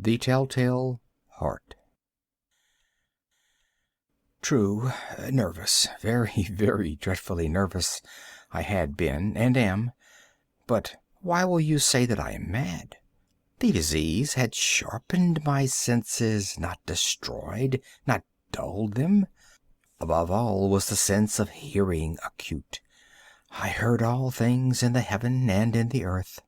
The Telltale Heart. True, nervous, very, very dreadfully nervous I had been and am, but why will you say that I am mad? The disease had sharpened my senses, not destroyed, not dulled them. Above all was the sense of hearing acute. I heard all things in the heaven and in the earth.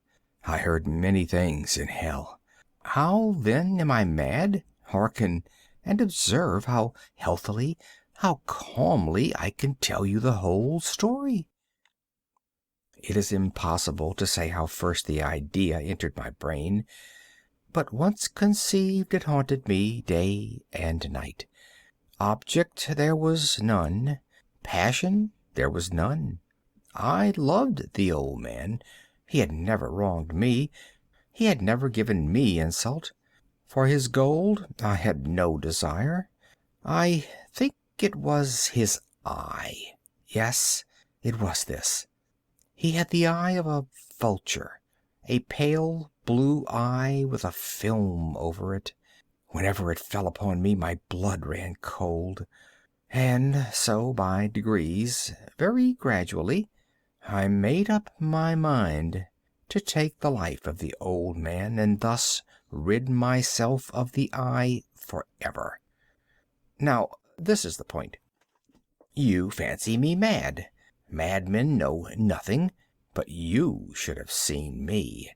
I heard many things in hell. How, then, am I mad? Hearken, and observe how healthily, how calmly I can tell you the whole story. It is impossible to say how first the idea entered my brain, but once conceived it haunted me day and night. Object there was none, passion there was none. I loved the old man. He had never wronged me. He had never given me insult. For his gold I had no desire. I think it was his eye. Yes, it was this. He had the eye of a vulture, a pale blue eye with a film over it. Whenever it fell upon me, my blood ran cold. And so, by degrees, very gradually, I made up my mind to take the life of the old man and thus rid myself of the eye forever. Now, this is the point. You fancy me mad. Madmen know nothing, but you should have seen me.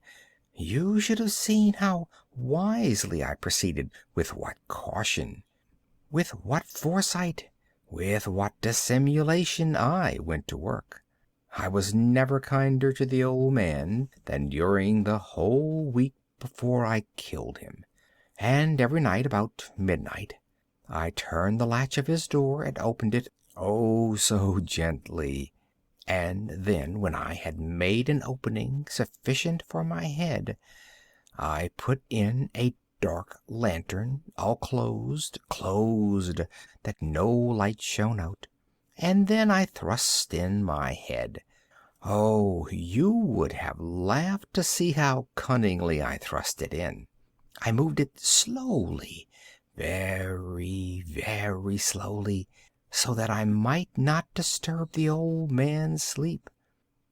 You should have seen how wisely I proceeded, with what caution, with what foresight, with what dissimulation I went to work. I was never kinder to the old man than during the whole week before I killed him. And every night about midnight I turned the latch of his door and opened it, oh, so gently. And then, when I had made an opening sufficient for my head, I put in a dark lantern, all closed, that no light shone out, and then I thrust in my head. Oh, you would have laughed to see how cunningly I thrust it in. I moved it slowly, very, very slowly, so that I might not disturb the old man's sleep.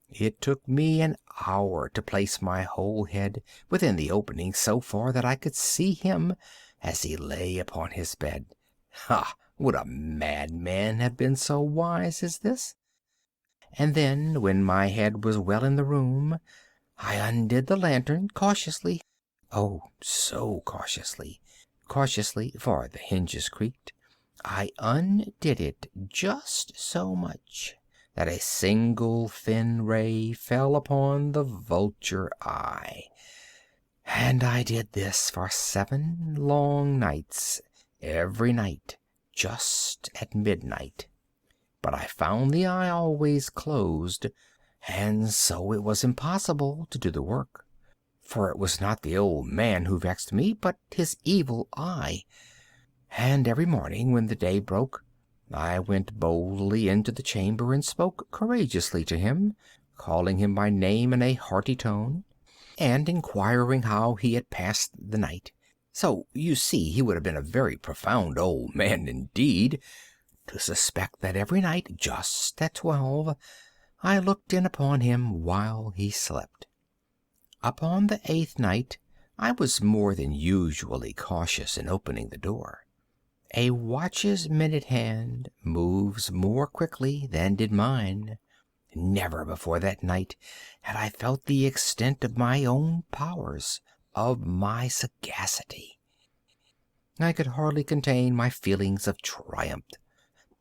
It took me an hour to place my whole head within the opening so far that I could see him as he lay upon his bed. Ha! Would a madman have been so wise as this? And then, when my head was well in the room, I undid the lantern cautiously. Oh, so cautiously. Cautiously, for the hinges creaked. I undid it just so much that a single thin ray fell upon the vulture eye. And I did this for 7 long nights, every night, just at midnight. But I found the eye always closed, and so it was impossible to do the work. For it was not the old man who vexed me, but his evil eye. And every morning, when the day broke, I went boldly into the chamber and spoke courageously to him, calling him by name in a hearty tone, and inquiring how he had passed the night. So, you see, he would have been a very profound old man indeed to suspect that every night, just at 12, I looked in upon him while he slept. Upon the 8th night I was more than usually cautious in opening the door. A watch's minute hand moves more quickly than did mine. Never before that night had I felt the extent of my own powers, of my sagacity. I could hardly contain my feelings of triumph.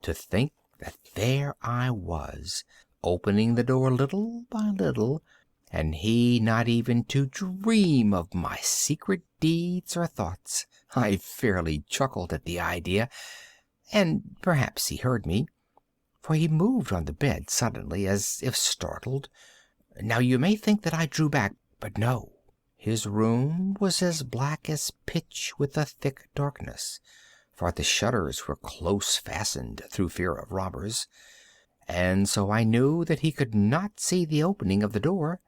To think that there I was, opening the door little by little, and he not even to dream of my secret deeds or thoughts. I fairly chuckled at the idea, and perhaps he heard me, for he moved on the bed suddenly, as if startled. Now you may think that I drew back, but no. His room was as black as pitch with a thick darkness, for the shutters were close fastened through fear of robbers, and so I knew that he could not see the opening of the door,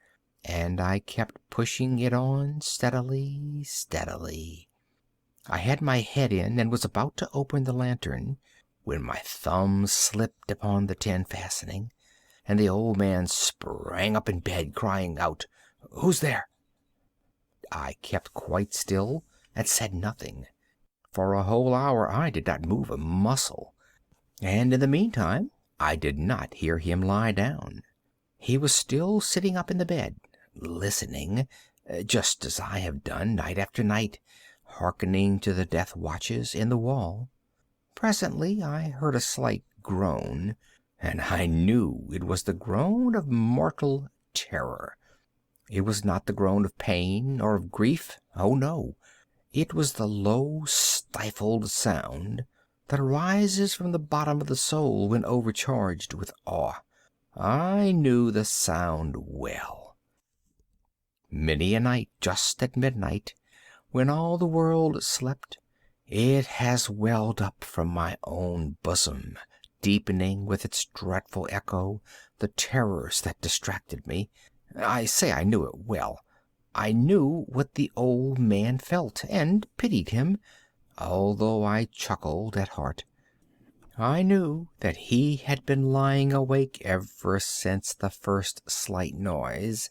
and I kept pushing it on steadily, steadily. I had my head in and was about to open the lantern when my thumb slipped upon the tin fastening, and the old man sprang up in bed, crying out, "Who's there?" I kept quite still and said nothing. For a whole hour I did not move a muscle, and in the meantime I did not hear him lie down. He was still sitting up in the bed, listening, just as I have done night after night, hearkening to the death watches in the wall. Presently I heard a slight groan, and I knew it was the groan of mortal terror. It was not the groan of pain or of grief. Oh, no. It was the low, stifled sound that arises from the bottom of the soul when overcharged with awe. I knew the sound well. Many a night, just at midnight, when all the world slept, it has welled up from my own bosom, deepening with its dreadful echo the terrors that distracted me. I say I knew it well. I knew what the old man felt, and pitied him, although I chuckled at heart. I knew that he had been lying awake ever since the first slight noise,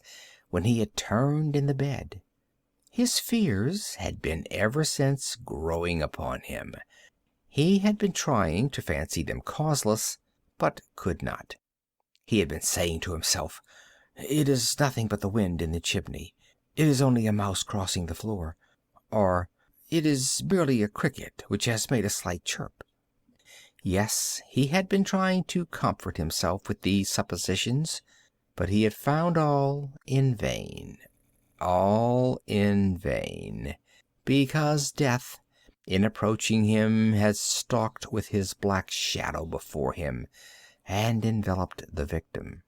when he had turned in the bed. His fears had been ever since growing upon him. He had been trying to fancy them causeless, but could not. He had been saying to himself, "It is nothing but the wind in the chimney. It is only a mouse crossing the floor," or "It is merely a cricket which has made a slight chirp." Yes, he had been trying to comfort himself with these suppositions, but he had found all in vain. All in vain, because death, in approaching him, had stalked with his black shadow before him and enveloped the victim.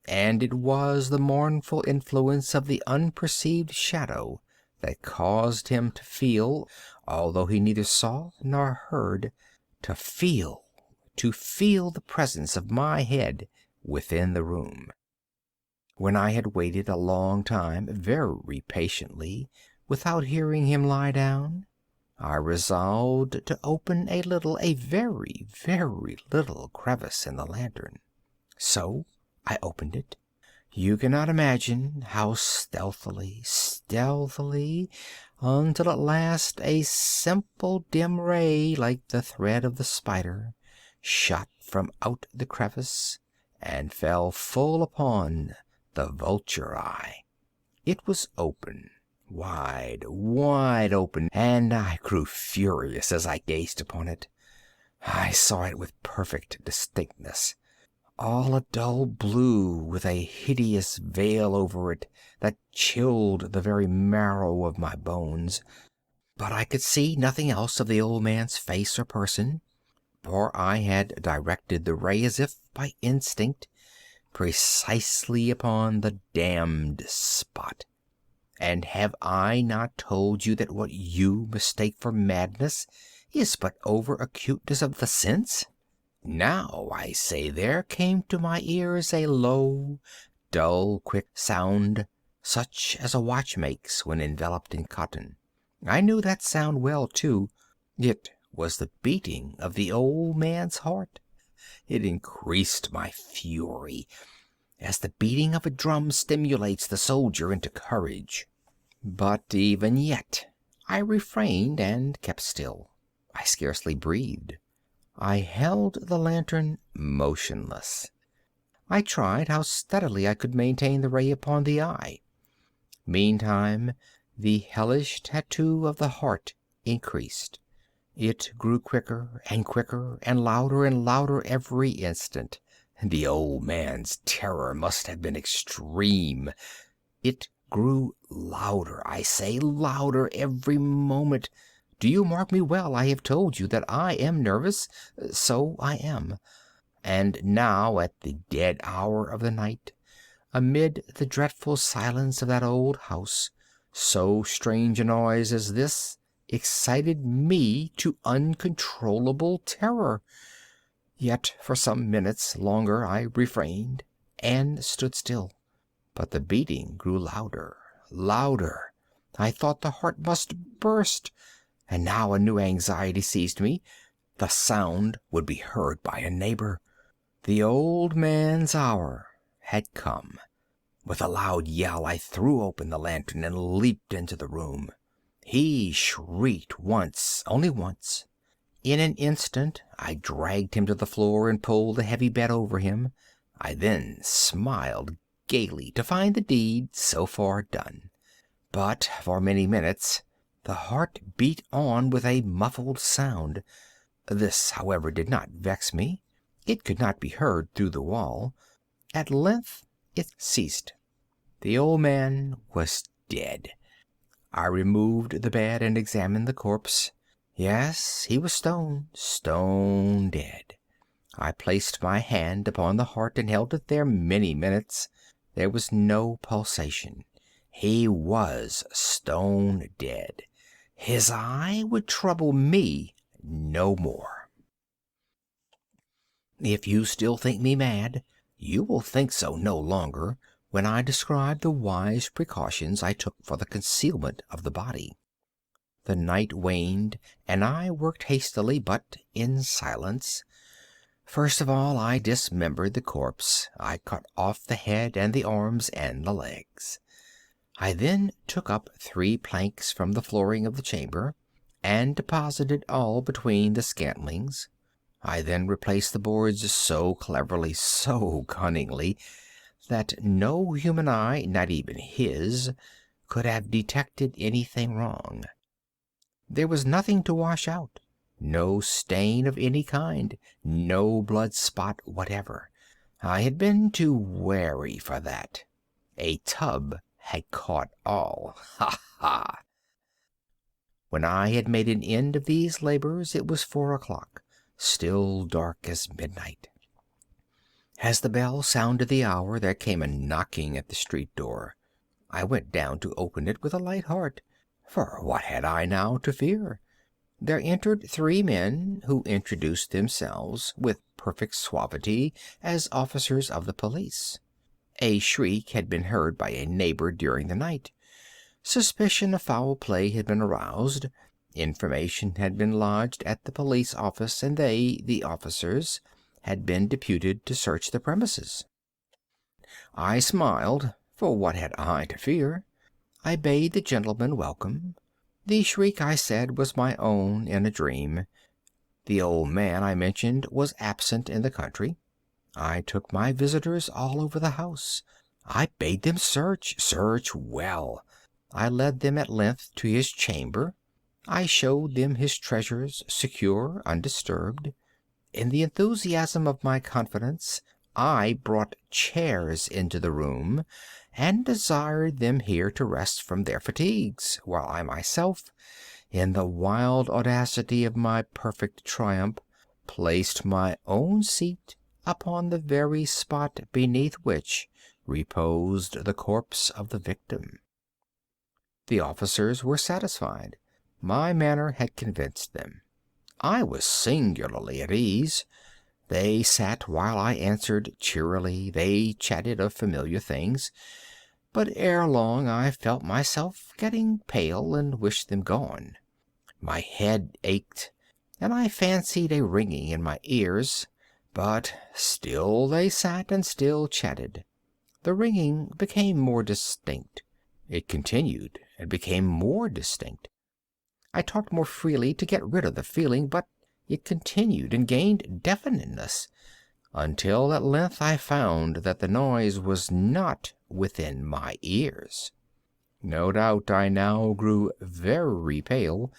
And it was the mournful influence of the unperceived shadow that caused him to feel, although he neither saw nor heard, to feel the presence of my head within the room. When I had waited a long time, very patiently, without hearing him lie down, I resolved to open a very, very little crevice in the lantern. So I opened it. You cannot imagine how stealthily, until at last a simple dim ray, like the thread of the spider, shot from out the crevice and fell full upon the vulture eye. It was open, wide, wide open, and I grew furious as I gazed upon it. I saw it with perfect distinctness, all a dull blue with a hideous veil over it that chilled the very marrow of my bones. But I could see nothing else of the old man's face or person, for I had directed the ray as if by instinct, precisely upon the damned spot. And have I not told you that what you mistake for madness is but over acuteness of the sense? Now, I say, there came to my ears a low, dull, quick sound, such as a watch makes when enveloped in cotton. I knew that sound well, too. It was the beating of the old man's heart. It increased my fury, as the beating of a drum stimulates the soldier into courage. But even yet I refrained and kept still. I scarcely breathed. I held the lantern motionless. I tried how steadily I could maintain the ray upon the eye. Meantime, the hellish tattoo of the heart increased. It grew quicker and louder every instant. The old man's terror must have been extreme. It grew louder, I say, louder every moment. Do you mark me well? I have told you that I am nervous. So I am. And now, at the dead hour of the night, amid the dreadful silence of that old house, so strange a noise as this excited me to uncontrollable terror. Yet for some minutes longer I refrained and stood still. But the beating grew louder. I thought the heart must burst, And now a new anxiety seized me. The sound would be heard by a neighbor. The old man's hour had come. With a loud yell, I threw open the lantern and leaped into the room. He shrieked once, only once. In an instant, I dragged him to the floor and pulled the heavy bed over him. I then smiled gaily to find the deed so far done. But for many minutes the heart beat on with a muffled sound. This, however, did not vex me. It could not be heard through the wall. At length it ceased. The old man was dead. I removed the bed and examined the corpse. Yes, he was stone dead. I placed my hand upon the heart and held it there many minutes. There was no pulsation. He was stone dead. His eye would trouble me no more. If you still think me mad, you will think so no longer when I describe the wise precautions I took for the concealment of the body. The night waned, and I worked hastily, but in silence. First of all, I dismembered the corpse. I cut off the head and the arms and the legs. I then took up 3 planks from the flooring of the chamber, and deposited all between the scantlings. I then replaced the boards so cleverly, so cunningly, that no human eye, not even his, could have detected anything wrong. There was nothing to wash out, no stain of any kind, no blood spot whatever. I had been too wary for that. A tub had caught all. Ha ha! When I had made an end of these labors, it was 4 o'clock, still dark as midnight. As the bell sounded the hour, there came a knocking at the street door. I went down to open it with a light heart, for what had I now to fear? There entered 3 men, who introduced themselves with perfect suavity as officers of the police. A shriek had been heard by a neighbor during the night. Suspicion of foul play had been aroused. Information had been lodged at the police office, and they, the officers, had been deputed to search the premises. I smiled, for what had I to fear? I bade the gentlemen welcome. The shriek, I said, was my own in a dream. The old man I mentioned was absent in the country. I took my visitors all over the house. I bade them search well. I led them at length to his chamber. I showed them his treasures, secure, undisturbed. In the enthusiasm of my confidence, I brought chairs into the room, and desired them here to rest from their fatigues, while I myself, in the wild audacity of my perfect triumph, placed my own seat upon the very spot beneath which reposed the corpse of the victim. The officers were satisfied. My manner had convinced them. I was singularly at ease. They sat while I answered cheerily. They chatted of familiar things. But ere long I felt myself getting pale and wished them gone. My head ached, and I fancied a ringing in my ears. But still they sat and still chatted. The ringing became more distinct. It continued and became more distinct. I talked more freely to get rid of the feeling, but it continued and gained definiteness, until at length I found that the noise was not within my ears. No doubt I now grew very pale,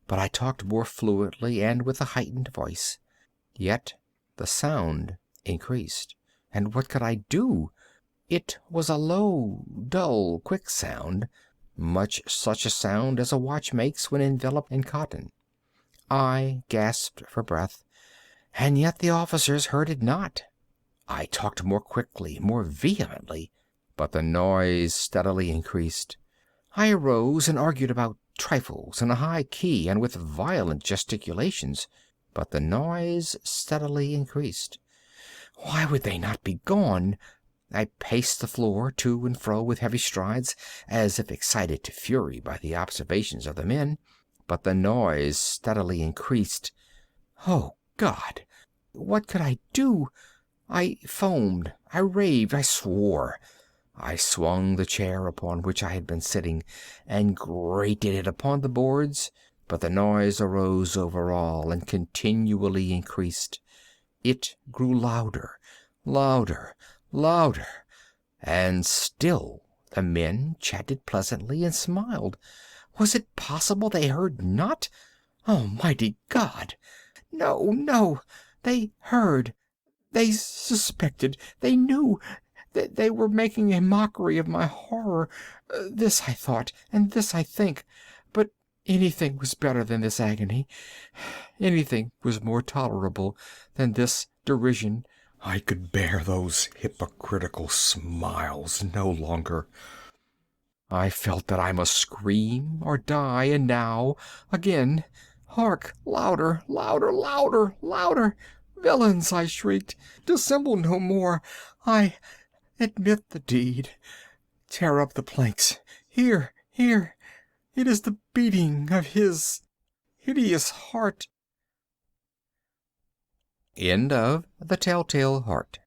but I talked more fluently and with a heightened voice. Yet the sound increased, and what could I do? It was a low, dull, quick sound, much such a sound as a watch makes when enveloped in cotton. I gasped for breath, and yet the officers heard it not. I talked more quickly, more vehemently, but the noise steadily increased. I arose and argued about trifles in a high key and with violent gesticulations, but the noise steadily increased. Why would they not be gone? I paced the floor to and fro with heavy strides, as if excited to fury by the observations of the men. but the noise steadily increased. Oh, God! What could I do? I foamed, I raved, I swore. I swung the chair upon which I had been sitting and grated it upon the boards, but the noise arose over all and continually increased. It grew louder, louder, louder, and still the men chatted pleasantly and smiled. Was it possible they heard not? Almighty God! No, no! They heard! They suspected! They knew! They were making a mockery of my horror. This I thought, and this I think. But anything was better than this agony. Anything was more tolerable than this derision. I could bear those hypocritical smiles no longer. I felt that I must scream or die, and now, again, hark! Louder, louder, louder, louder! Villains, I shrieked, dissemble no more. I admit the deed. Tear up the planks. Here, here. It is the beating of his hideous heart. End of The Telltale Heart.